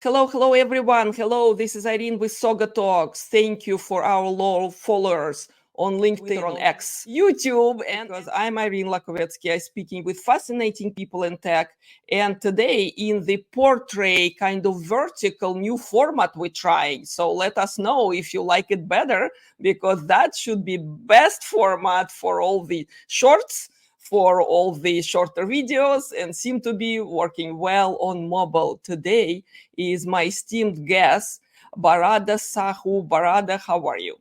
Hello, everyone. Hello, this is Irene with SaugaTalks. Thank you for our loyal followers on LinkedIn, on X, YouTube, and because I'm Irene Lyakovetsky, I'm speaking with fascinating people in tech. And today, in the portrait kind of vertical new format we're trying. So let us know if you like it better, because that should be best format for all the shorts, for all the shorter videos, and seem to be working well on mobile. Today is my esteemed guest, Barada Sahu. Barada, how are you?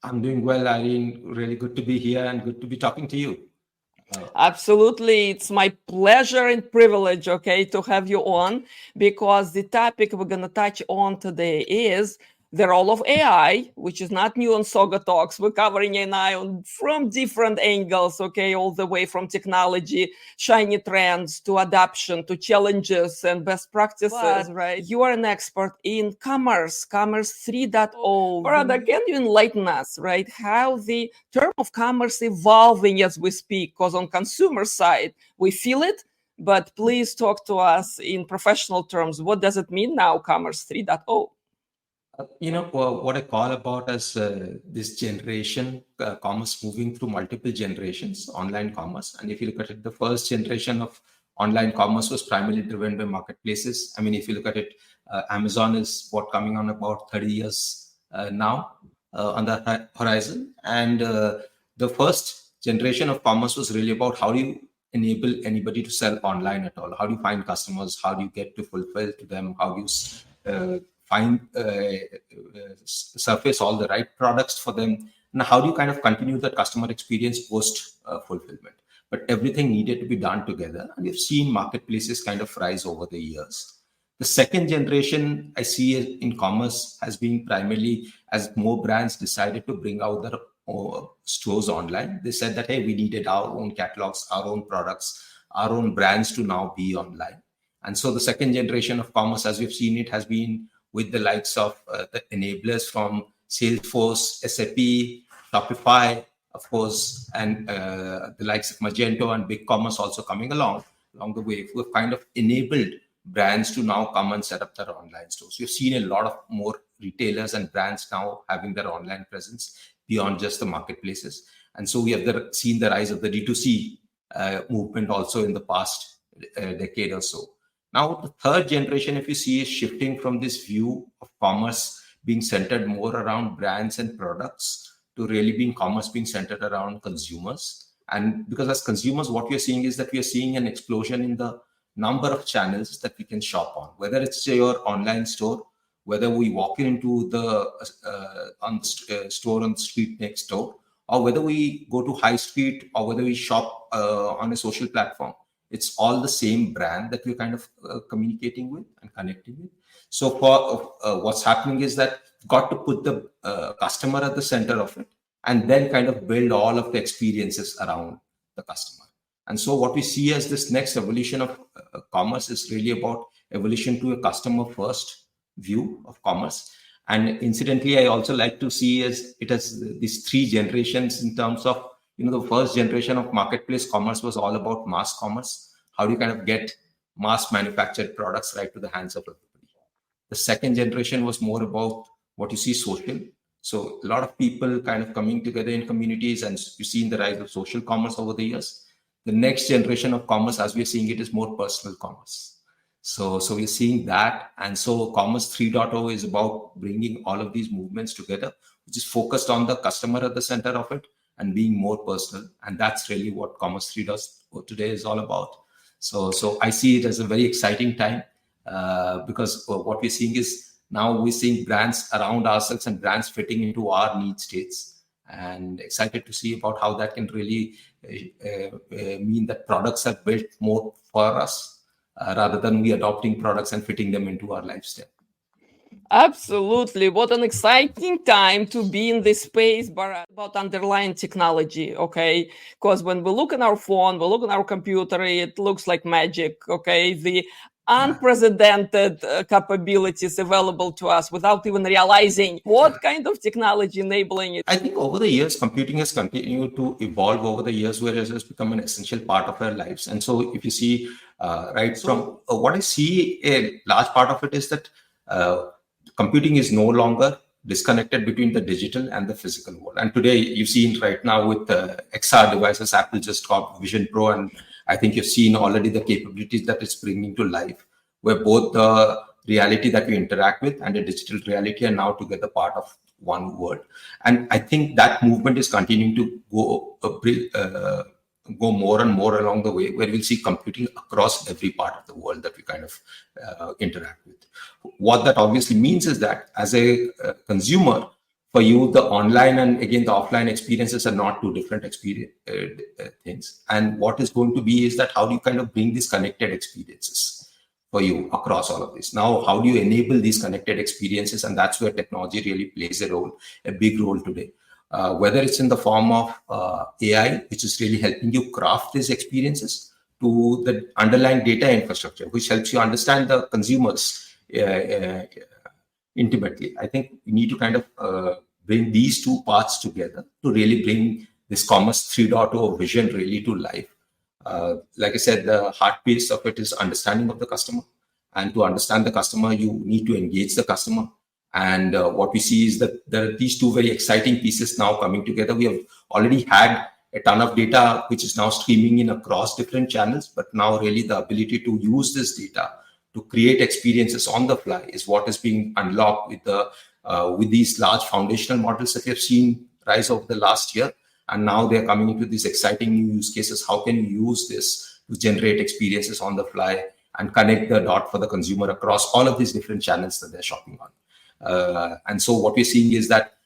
I'm doing well, Irene. Really good to be here and good to be talking to you. Absolutely. It's my pleasure and privilege, to have you on, because the topic we're going to touch on today is the role of AI, which is not new on SaugaTalks. We're covering AI from different angles, all the way from technology, shiny trends, to adoption, to challenges and best practices, right? You are an expert in commerce 3.0. Barada, can you enlighten us, right? How the term of commerce evolving as we speak, because on consumer side, we feel it, but please talk to us in professional terms. What does it mean now, commerce 3.0? What I call about as this generation, commerce moving through multiple generations, online commerce. And if you look at it, the first generation of online commerce was primarily driven by marketplaces. I mean, if you look at it, Amazon is coming on about 30 years now on the horizon. And the first generation of commerce was really about how do you enable anybody to sell online at all? How do you find customers? How do you get to fulfill to them? How do you surface all the right products for them, and how do you kind of continue the customer experience post fulfillment? But everything needed to be done together, and we've seen marketplaces kind of rise over the years. The second generation I see in commerce has been primarily as more brands decided to bring out their stores online. They said that, hey, we needed our own catalogs, our own products, our own brands to now be online. And so the second generation of commerce, as we've seen it, has been with the likes of the enablers from Salesforce, SAP, Shopify, of course, and the likes of Magento and BigCommerce also coming along the way. We've kind of enabled brands to now come and set up their online stores. We've seen a lot of more retailers and brands now having their online presence beyond just the marketplaces. And so we have seen the rise of the D2C movement also in the past decade or so. Now, the third generation, if you see, is shifting from this view of commerce being centered more around brands and products to really being commerce being centered around consumers. And because as consumers, what we are seeing is that we are seeing an explosion in the number of channels that we can shop on, whether it's your online store, whether we walk into the store on the street next door, or whether we go to high street, or whether we shop on a social platform. It's all the same brand that we're kind of communicating with and connecting with. So for what's happening is that got to put the customer at the center of it, and then kind of build all of the experiences around the customer. And so what we see as this next evolution of commerce is really about evolution to a customer first view of commerce. And incidentally, I also like to see it as these three generations in terms of, the first generation of marketplace commerce was all about mass commerce. How do you kind of get mass manufactured products right to the hands of everybody? The second generation was more about what you see social. So a lot of people kind of coming together in communities, and you see the rise of social commerce over the years. The next generation of commerce, as we're seeing it, is more personal commerce. So we're seeing that. And so Commerce 3.0 is about bringing all of these movements together, which is focused on the customer at the center of it and being more personal. And that's really what Commerce 3.0 today is all about. So I see it as a very exciting time because what we're seeing is now we're seeing brands around ourselves and brands fitting into our need states, and excited to see about how that can really mean that products are built more for us rather than we adopting products and fitting them into our lifestyle. Absolutely. What an exciting time to be in this space, but about underlying technology, Because when we look on our phone, we look on our computer, it looks like magic, The unprecedented capabilities available to us without even realizing what kind of technology enabling it. I think over the years, computing has continued to evolve over the years, where it has become an essential part of our lives. And so, if you see, from what I see, a large part of it is that computing is no longer disconnected between the digital and the physical world. And today, you've seen right now with XR devices, Apple just got Vision Pro, and I think you've seen already the capabilities that it's bringing to life, where both the reality that we interact with and the digital reality are now together part of one world. And I think that movement is continuing to go more and more along the way, where we'll see computing across every part of the world that we kind of interact with. What that obviously means is that as a consumer, for you, the online and again the offline experiences are not two different things. And what is going to be is that how do you kind of bring these connected experiences for you across all of this? Now, how do you enable these connected experiences? And that's where technology really plays a big role today. Whether it's in the form of AI, which is really helping you craft these experiences, to the underlying data infrastructure, which helps you understand the consumers intimately. I think we need to kind of bring these two parts together to really bring this Commerce 3.0 vision really to life. Like I said, the heartbeat of it is understanding of the customer. And to understand the customer, you need to engage the customer. And what we see is that there are these two very exciting pieces now coming together. We have already had a ton of data, which is now streaming in across different channels. But now really the ability to use this data to create experiences on the fly is what is being unlocked with these large foundational models that we have seen rise over the last year. And now they're coming into these exciting new use cases. How can you use this to generate experiences on the fly and connect the dot for the consumer across all of these different channels that they're shopping on? And so what we're seeing is that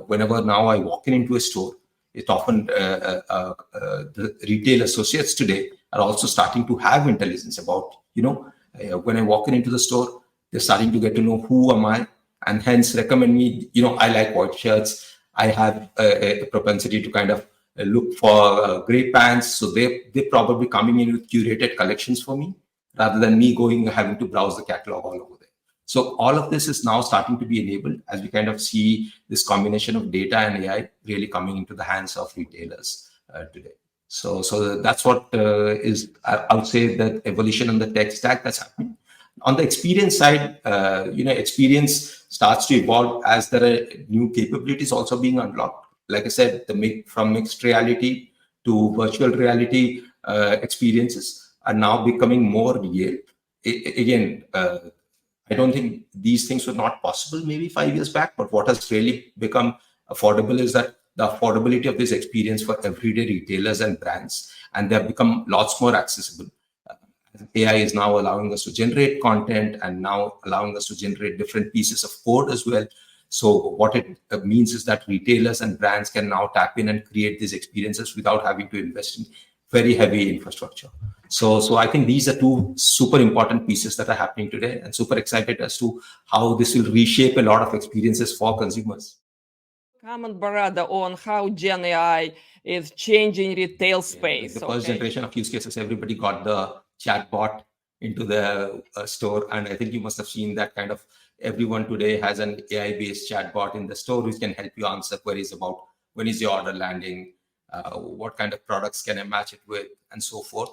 whenever now I walk into a store, it often the retail associates today are also starting to have intelligence about, when I walk into the store, they're starting to get to know who am I, and hence recommend me. I like white shirts. I have a propensity to kind of look for gray pants. So they're probably coming in with curated collections for me, rather than me having to browse the catalog all over there. So all of this is now starting to be enabled as we kind of see this combination of data and AI really coming into the hands of retailers today. So that's what is, I would say, the evolution on the tech stack that's happening. On the experience side, experience starts to evolve as there are new capabilities also being unlocked. Like I said, from mixed reality to virtual reality experiences are now becoming more real. Again, I don't think these things were not possible maybe 5 years back, but what has really become affordable is that the affordability of this experience for everyday retailers and brands, and they have become lots more accessible. AI is now allowing us to generate content and now allowing us to generate different pieces of code as well. So what it means is that retailers and brands can now tap in and create these experiences without having to invest in very heavy infrastructure. So I think these are two super important pieces that are happening today, and super excited as to how this will reshape a lot of experiences for consumers. Comment, Barada, on how GenAI is changing retail space. The first generation of use cases, everybody got the chatbot into the store, and I think you must have seen that kind of everyone today has an AI-based chatbot in the store which can help you answer queries about when is your order landing, what kind of products can I match it with, and so forth.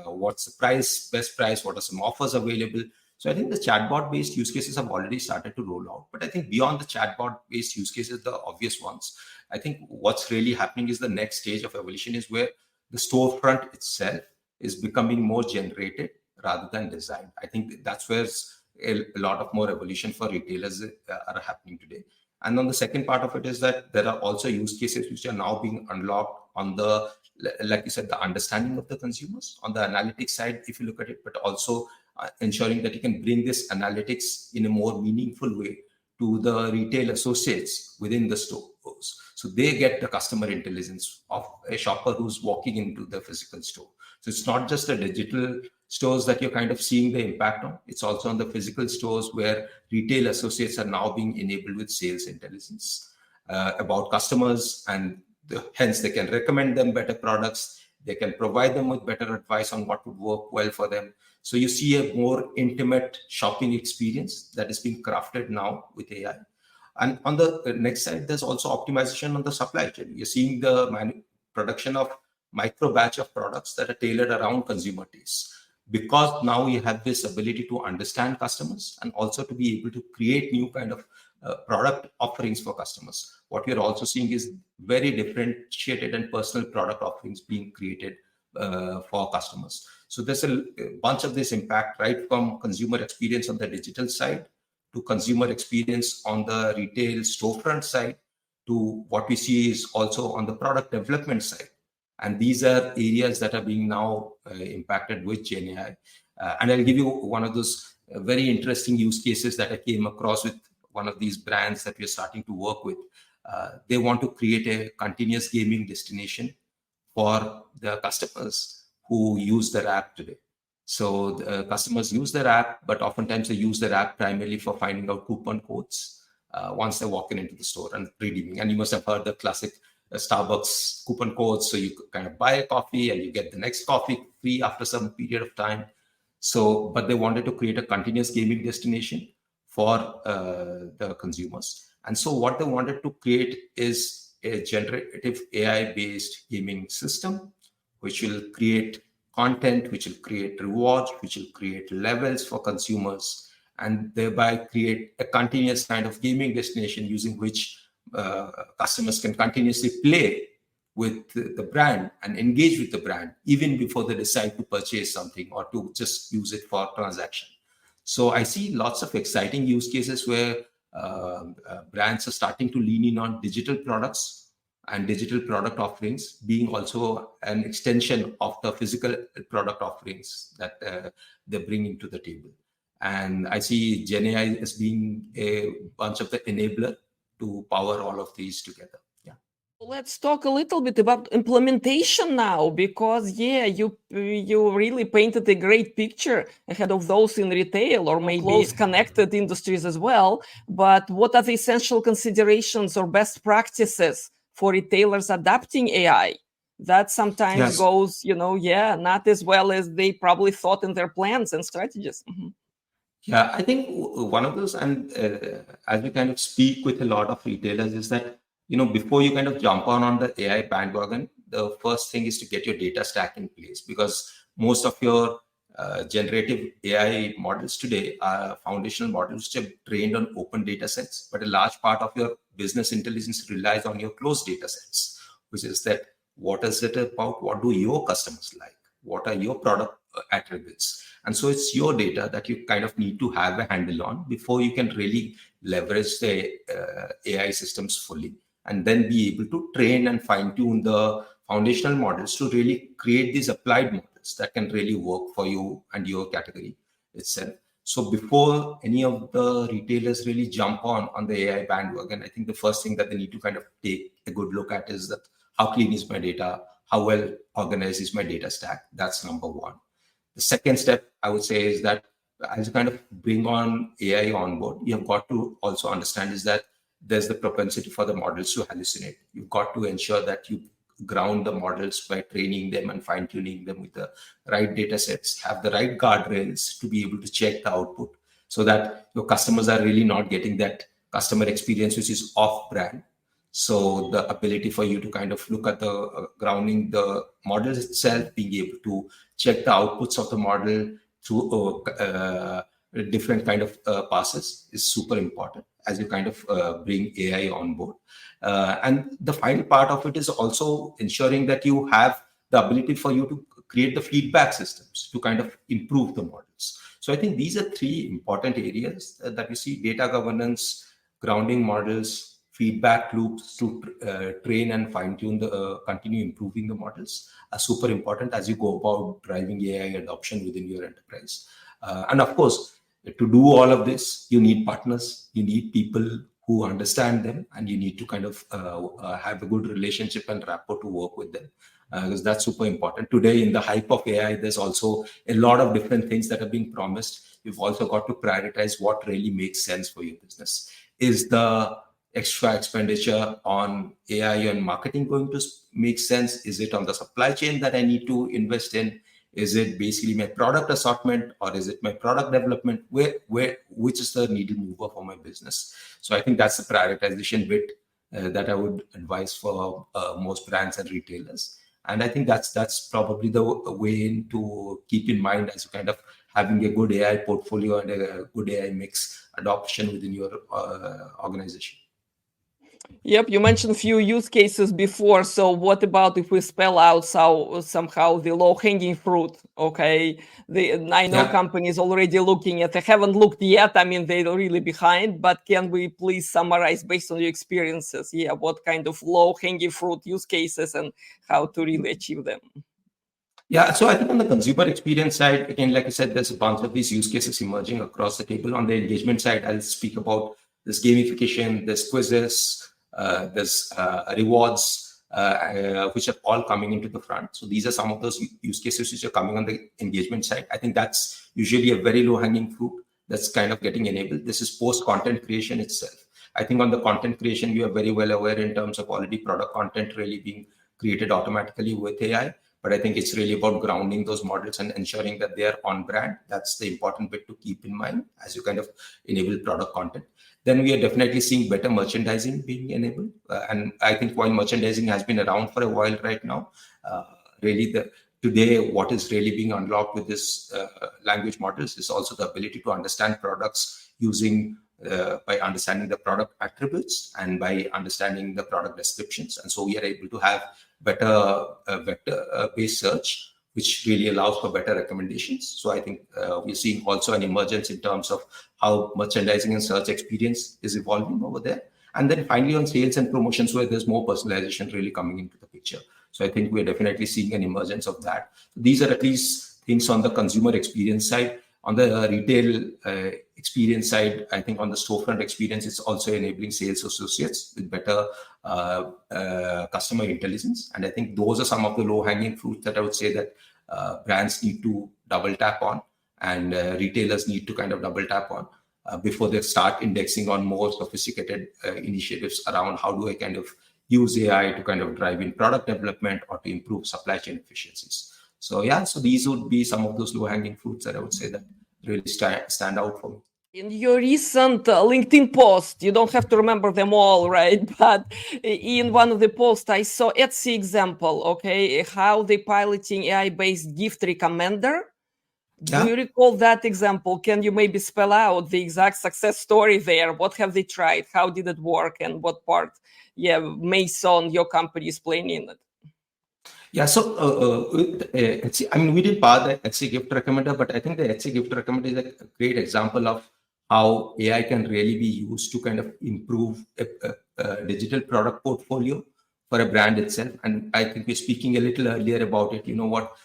What's the price, best price, what are some offers available. So I think the chatbot-based use cases have already started to roll out. But I think beyond the chatbot-based use cases, the obvious ones, I think what's really happening is the next stage of evolution is where the storefront itself is becoming more generated rather than designed. I think that's where a lot of more evolution for retailers are happening today. And on the second part of it is that there are also use cases which are now being unlocked on the, like you said, the understanding of the consumers on the analytics side, if you look at it, but also ensuring that you can bring this analytics in a more meaningful way to the retail associates within the stores. So they get the customer intelligence of a shopper who's walking into the physical store. So it's not just the digital stores that you're kind of seeing the impact on. It's also on the physical stores where retail associates are now being enabled with sales intelligence about customers, and hence they can recommend them better products. They can provide them with better advice on what would work well for them. So you see a more intimate shopping experience that is being crafted now with AI. And on the next side, there's also optimization on the supply chain. You're seeing the production of micro batch of products that are tailored around consumer tastes. Because now you have this ability to understand customers and also to be able to create new kind of product offerings for customers. What we're also seeing is very differentiated and personal product offerings being created for customers. So there's a bunch of this impact, right from consumer experience on the digital side to consumer experience on the retail storefront side to what we see is also on the product development side. And these are areas that are being now impacted with GenAI. And I'll give you one of those very interesting use cases that I came across with one of these brands that we're starting to work with. They want to create a continuous gaming destination for the customers who use their app today. So the customers use their app, but oftentimes they use their app primarily for finding out coupon codes once they're walking into the store and redeeming. And you must have heard the classic Starbucks coupon codes. So you kind of buy a coffee and you get the next coffee free after some period of time. So, but they wanted to create a continuous gaming destination for the consumers. And so what they wanted to create is a generative AI-based gaming system, which will create content, which will create rewards, which will create levels for consumers, and thereby create a continuous kind of gaming destination using which customers can continuously play with the brand and engage with the brand even before they decide to purchase something or to just use it for transaction. So I see lots of exciting use cases where brands are starting to lean in on digital products and digital product offerings being also an extension of the physical product offerings that they bring into the table. And I see GenAI as being a bunch of the enabler to power all of these together. Yeah. Let's talk a little bit about implementation now, because you really painted a great picture ahead of those in retail or maybe close connected industries as well. But what are the essential considerations or best practices for retailers adapting AI? That sometimes goes, not as well as they probably thought in their plans and strategies. Mm-hmm. Yeah, I think one of those, and as we kind of speak with a lot of retailers, is that, before you kind of jump on the AI bandwagon, the first thing is to get your data stack in place, because most of your generative AI models today are foundational models which are trained on open data sets, but a large part of your business intelligence relies on your closed data sets, which is that what is it about? What do your customers like? What are your product attributes? And so it's your data that you kind of need to have a handle on before you can really leverage the AI systems fully, and then be able to train and fine tune the foundational models to really create these applied models that can really work for you and your category itself. So before any of the retailers really jump on the AI bandwagon, I think the first thing that they need to kind of take a good look at is that how clean is my data? How well organized is my data stack? That's number one. The second step, I would say, is that as you kind of bring on AI on board, you have got to also understand is that there's the propensity for the models to hallucinate. You've got to ensure that you ground the models by training them and fine-tuning them with the right data sets, have the right guardrails to be able to check the output so that your customers are really not getting that customer experience which is off-brand. So the ability for you to kind of look at the grounding the models itself, being able to check the outputs of the model through different kind of passes is super important as you kind of bring AI on board. And the final part of it is also ensuring that you have the ability for you to create the feedback systems to kind of improve the models. So I think these are three important areas that we see: data governance, grounding models, feedback loops to train and fine-tune the continue improving the models are super important as you go about driving AI adoption within your enterprise. And of course, to do all of this, you need partners, you need people who understand them, and you need to kind of have a good relationship and rapport to work with them, because that's super important. Today, in the hype of AI, there's also a lot of different things that are being promised. You've also got to prioritize what really makes sense for your business. Is the extra expenditure on AI and marketing going to make sense? Is it on the supply chain that I need to invest in? Is it basically my product assortment, or is it my product development? Which is the needle mover for my business? So I think that's the prioritization bit that I would advise for most brands and retailers. And I think that's probably the way to keep in mind as you kind of having a good AI portfolio and a good AI mix adoption within your organization. Yep, you mentioned a few use cases before. So what about if we spell out somehow the low-hanging fruit? Okay, I know companies already looking at. They haven't looked yet. I mean, they're really behind. But can we please summarize based on your experiences? Yeah, what kind of low-hanging fruit use cases and how to really achieve them? Yeah, so I think on the consumer experience side, again, like I said, there's a bunch of these use cases emerging across the table. On the engagement side, I'll speak about this gamification, there's quizzes, there's rewards, which are all coming into the front. So these are some of those use cases which are coming on the engagement side. I think that's usually a very low-hanging fruit that's kind of getting enabled. This is post-content creation itself. I think on the content creation, we are very well aware in terms of already product content really being created automatically with AI. But I think it's really about grounding those models and ensuring that they are on brand. That's the important bit to keep in mind as you kind of enable product content. Then we are definitely seeing better merchandising being enabled. And I think while merchandising has been around for a while right now, really today what is really being unlocked with this language models is also the ability to understand products using by understanding the product attributes and by understanding the product descriptions. And so we are able to have better vector-based search, which really allows for better recommendations. So I think we're seeing also an emergence in terms of how merchandising and search experience is evolving over there. And then finally on sales and promotions, where there's more personalization really coming into the picture. So I think we're definitely seeing an emergence of that. These are at least things on the consumer experience side. On the retail experience side, I think on the storefront experience, it's also enabling sales associates with better customer intelligence. And I think those are some of the low-hanging fruits that I would say that brands need to double tap on and retailers need to kind of double tap on before they start indexing on more sophisticated initiatives around how do I kind of use AI to kind of drive in product development or to improve supply chain efficiencies. So yeah, so these would be some of those low-hanging fruits that I would say that really stand out for me. In your recent LinkedIn post, you don't have to remember them all, right? But in one of the posts, I saw Etsy example, okay, how they piloting AI-based gift recommender. Do you recall that example? Can you maybe spell out the exact success story there? What have they tried? How did it work? And what part, Mason, your company is playing in it? Yeah, so Etsy, I mean, we didn't power the Etsy gift recommender, but I think the Etsy gift recommender is a great example of how AI can really be used to kind of improve a digital product portfolio for a brand itself. And I think we're speaking a little earlier about it. You know what?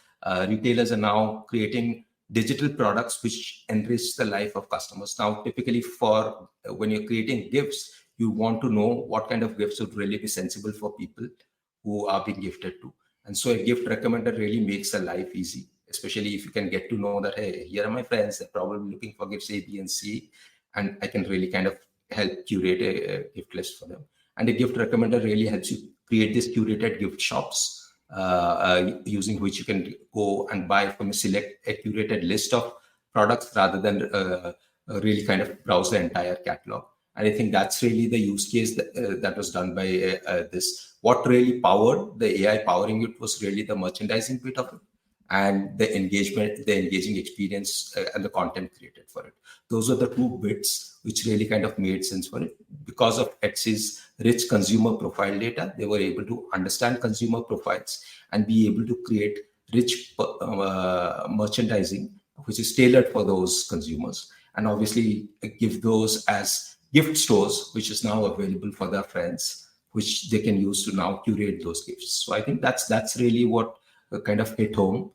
Retailers are now creating digital products which enrich the life of customers. Now, typically for when you're creating gifts, you want to know what kind of gifts would really be sensible for people who are being gifted to. And so a gift recommender really makes the life easy, especially if you can get to know that, hey, here are my friends, they're probably looking for gifts A, B, and C, and I can really kind of help curate a gift list for them. And a gift recommender really helps you create these curated gift shops using which you can go and buy from a curated list of products rather than really kind of browse the entire catalog. And I think that's really the use case that was done by this. What really powered the AI powering it was really the merchandising bit of it and the engagement, the engaging experience and the content created for it. Those are the two bits which really kind of made sense for it. Because of Etsy's rich consumer profile data, they were able to understand consumer profiles and be able to create rich merchandising, which is tailored for those consumers. And obviously give those as gift stores, which is now available for their friends, which they can use to now curate those gifts. So I think that's really what kind of hit home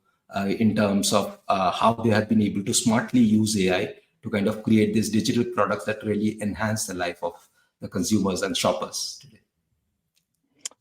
in terms of how they have been able to smartly use AI to kind of create these digital products that really enhance the life of the consumers and shoppers today.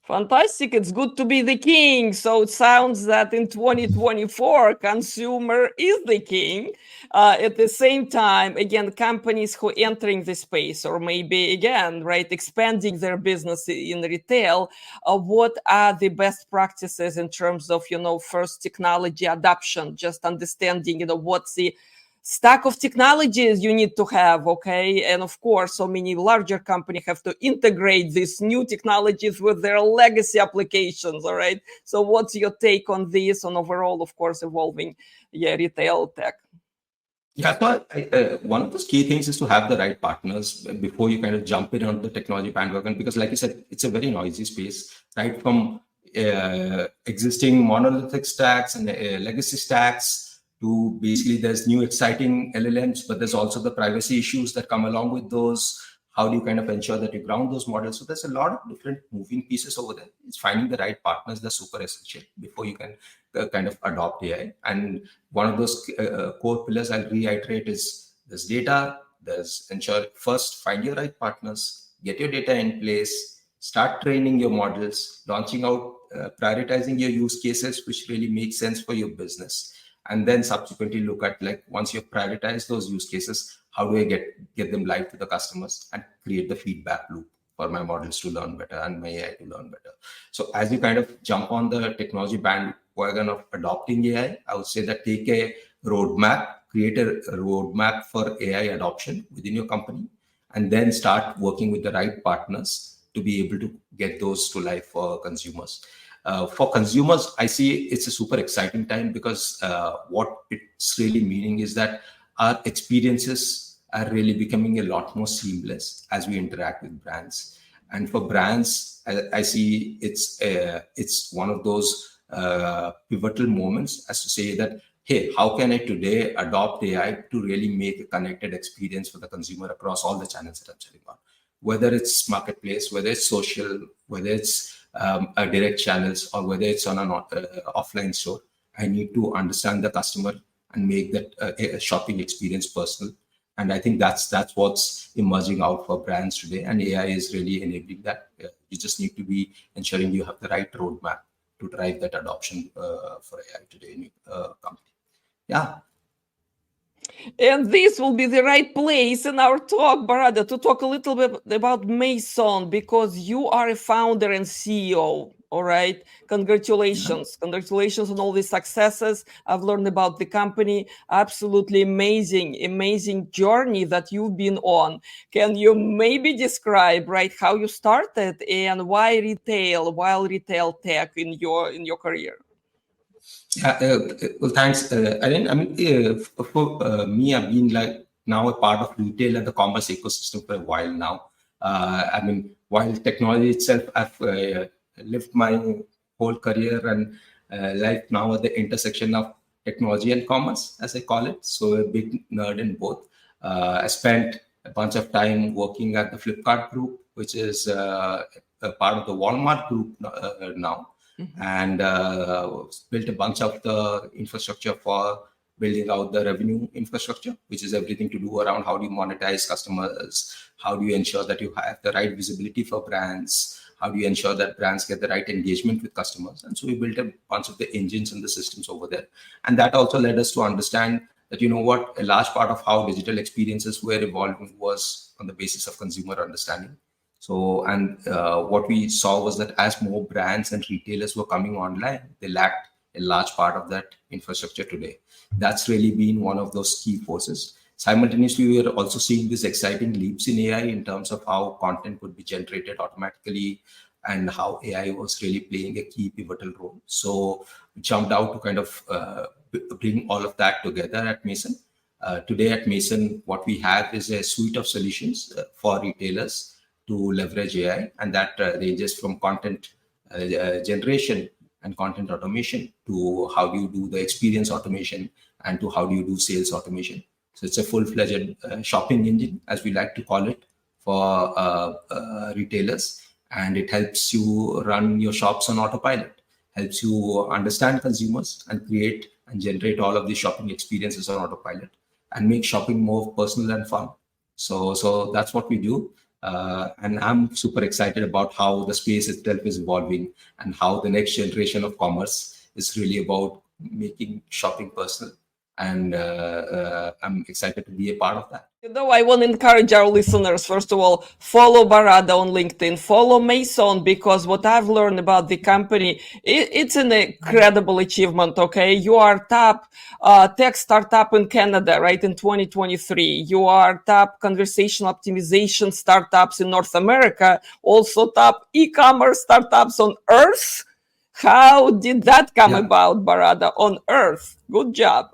Fantastic. It's good to be the king. So it sounds that in 2024, consumer is the king. At the same time, again, companies who entering the space or maybe, again, right, expanding their business in retail, what are the best practices in terms of, first technology adoption, just understanding, what's the stack of technologies you need to have, okay? And of course, so many larger companies have to integrate these new technologies with their legacy applications, all right? So what's your take on this, on overall, of course, evolving retail tech? Yeah, so one of those key things is to have the right partners before you kind of jump in on the technology bandwagon, because like you said, it's a very noisy space, right? From existing monolithic stacks and legacy stacks to basically there's new exciting LLMs, but there's also the privacy issues that come along with those. How do you kind of ensure that you ground those models? So there's a lot of different moving pieces over there. It's finding the right partners that's super essential before you can kind of adopt AI. And one of those core pillars I'll reiterate is there's data, there's ensure first find your right partners, get your data in place, start training your models, launching out, prioritizing your use cases, which really make sense for your business. And then subsequently look at, like, once you've prioritized those use cases, how do I get them live to the customers and create the feedback loop for my models to learn better and my AI to learn better. So as you kind of jump on the technology bandwagon of adopting AI, I would say that take a roadmap, create a roadmap for AI adoption within your company, and then start working with the right partners to be able to get those to life for consumers. For consumers, I see it's a super exciting time because what it's really meaning is that our experiences are really becoming a lot more seamless as we interact with brands. And for brands, I see it's one of those pivotal moments as to say that, hey, how can I today adopt AI to really make a connected experience for the consumer across all the channels that I'm selling on? Whether it's marketplace, whether it's social, whether it's a direct channels, or whether it's on an offline store, I need to understand the customer and make that shopping experience personal. And I think that's what's emerging out for brands today. And AI is really enabling that. You just need to be ensuring you have the right roadmap to drive that adoption for AI today in your company. Yeah. And this will be the right place in our talk, Barada, to talk a little bit about Mason, because you are a founder and CEO. All right. Congratulations. Yeah. Congratulations on all these successes. I've learned about the company. Absolutely amazing journey that you've been on. Can you maybe describe, right, how you started and why retail tech in your career? Well, thanks, Irene. I mean, for me, I've been like now a part of retail and the commerce ecosystem for a while now. I mean, while technology itself, I've lived my whole career and life now at the intersection of technology and commerce, as I call it. So a big nerd in both. I spent a bunch of time working at the Flipkart group, which is a part of the Walmart group now. Mm-hmm. And built a bunch of the infrastructure for building out the revenue infrastructure, which is everything to do around how do you monetize customers, how do you ensure that you have the right visibility for brands, how do you ensure that brands get the right engagement with customers. And so we built a bunch of the engines and the systems over there. And that also led us to understand that, you know what, a large part of how digital experiences were evolving was on the basis of consumer understanding. So, and what we saw was that as more brands and retailers were coming online, they lacked a large part of that infrastructure today. That's really been one of those key forces. Simultaneously, we are also seeing these exciting leaps in AI in terms of how content could be generated automatically and how AI was really playing a key pivotal role. So we jumped out to kind of bring all of that together at Mason. Today at Mason, what we have is a suite of solutions for retailers to leverage AI, and that ranges from content generation and content automation to how do you do the experience automation and to how do you do sales automation. So it's a full-fledged shopping engine, as we like to call it, for retailers, and it helps you run your shops on autopilot, helps you understand consumers and create and generate all of these shopping experiences on autopilot and make shopping more personal and fun. So that's what we do. And I'm super excited about how the space itself is evolving and how the next generation of commerce is really about making shopping personal. And I'm excited to be a part of that. I want to encourage our listeners, first of all, follow Barada on LinkedIn, follow Mason, because what I've learned about the company, it's an incredible achievement, okay? You are top tech startup in Canada, right, in 2023. You are top conversation optimization startups in North America, also top e-commerce startups on Earth. How did that come about, Barada, on Earth? Good job.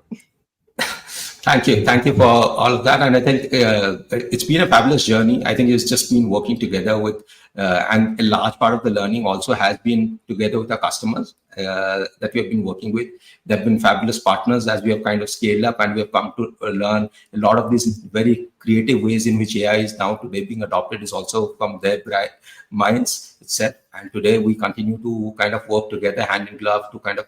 Thank you for all of that. And I think it's been a fabulous journey. I think it's just been working together with, and a large part of the learning also has been together with our customers that we have been working with. They've been fabulous partners as we have kind of scaled up, and we have come to learn a lot of these very creative ways in which AI is now today being adopted is also from their minds itself. And today we continue to kind of work together hand in glove to kind of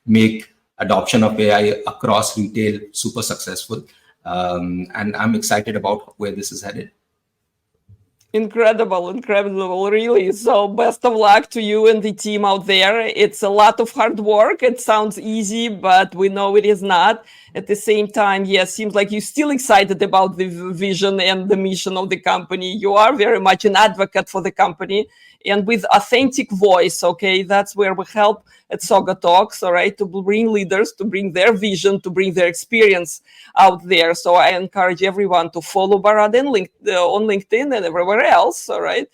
make adoption of AI across retail super successful. And I'm excited about where this is headed. Incredible, really. So best of luck to you and the team out there. It's a lot of hard work. It sounds easy, but we know it is not. At the same time, yes, seems like you're still excited about the vision and the mission of the company. You are very much an advocate for the company and with authentic voice, okay? That's where we help at SaugaTalks, all right, to bring leaders, to bring their vision, to bring their experience out there. So I encourage everyone to follow Barada on LinkedIn and everywhere else, all right?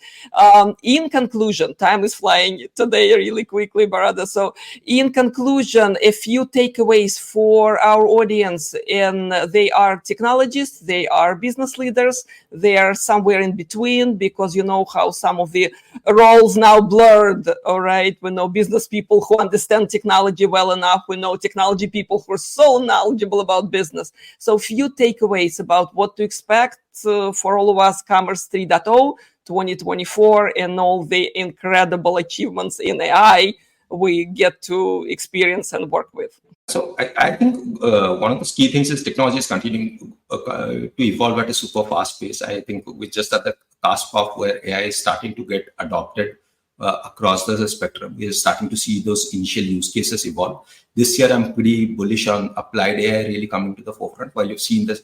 In conclusion, time is flying today really quickly, Barada. So in conclusion, a few takeaways for our audience, and they are technologists, they are business leaders, they are somewhere in between, because you know how some of the roles now blurred, all right? We know business people who understand technology well enough. We know technology people who are so knowledgeable about business. So few takeaways about what to expect for all of us, Commerce 3.0, 2024, and all the incredible achievements in AI we get to experience and work with. So I think one of the key things is technology is continuing to evolve at a super fast pace. I think we're just at the cusp of where AI is starting to get adopted across the spectrum. We're starting to see those initial use cases evolve. This year, I'm pretty bullish on applied AI really coming to the forefront. While you've seen the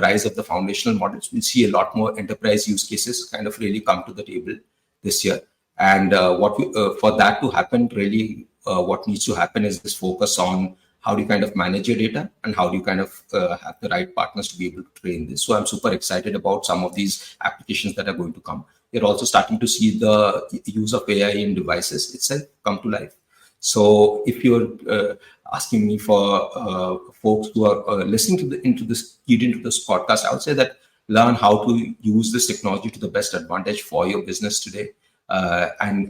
rise of the foundational models, we'll see a lot more enterprise use cases kind of really come to the table this year. And for that to happen, really, what needs to happen is this focus on how do you kind of manage your data and how do you kind of have the right partners to be able to train this. So I'm super excited about some of these applications that are going to come. We're also starting to see the use of AI in devices itself come to life. So if you're asking me for folks who are listening into this podcast, I would say that learn how to use this technology to the best advantage for your business today. And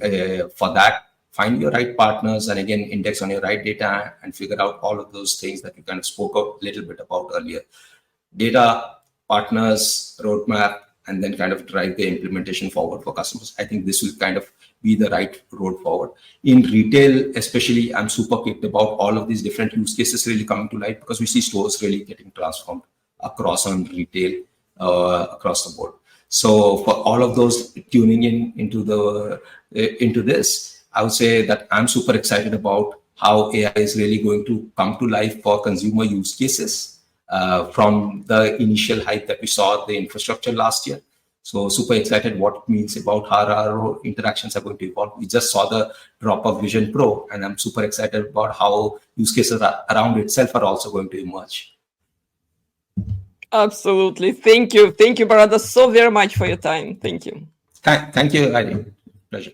for that, find your right partners and again, index on your right data and figure out all of those things that you kind of spoke a little bit about earlier. Data, partners, roadmap, and then kind of drive the implementation forward for customers. I think this will kind of be the right road forward. In retail, especially, I'm super kicked about all of these different use cases really coming to light because we see stores really getting transformed across on retail, across the board. So for all of those tuning into this, I would say that I'm super excited about how AI is really going to come to life for consumer use cases from the initial hype that we saw at the infrastructure last year. So super excited what it means about how our interactions are going to evolve. We just saw the drop of Vision Pro, and I'm super excited about how use cases around itself are also going to emerge. Absolutely. Thank you. Thank you, Barada, so very much for your time. Thank you. Thank you, Irene. Pleasure.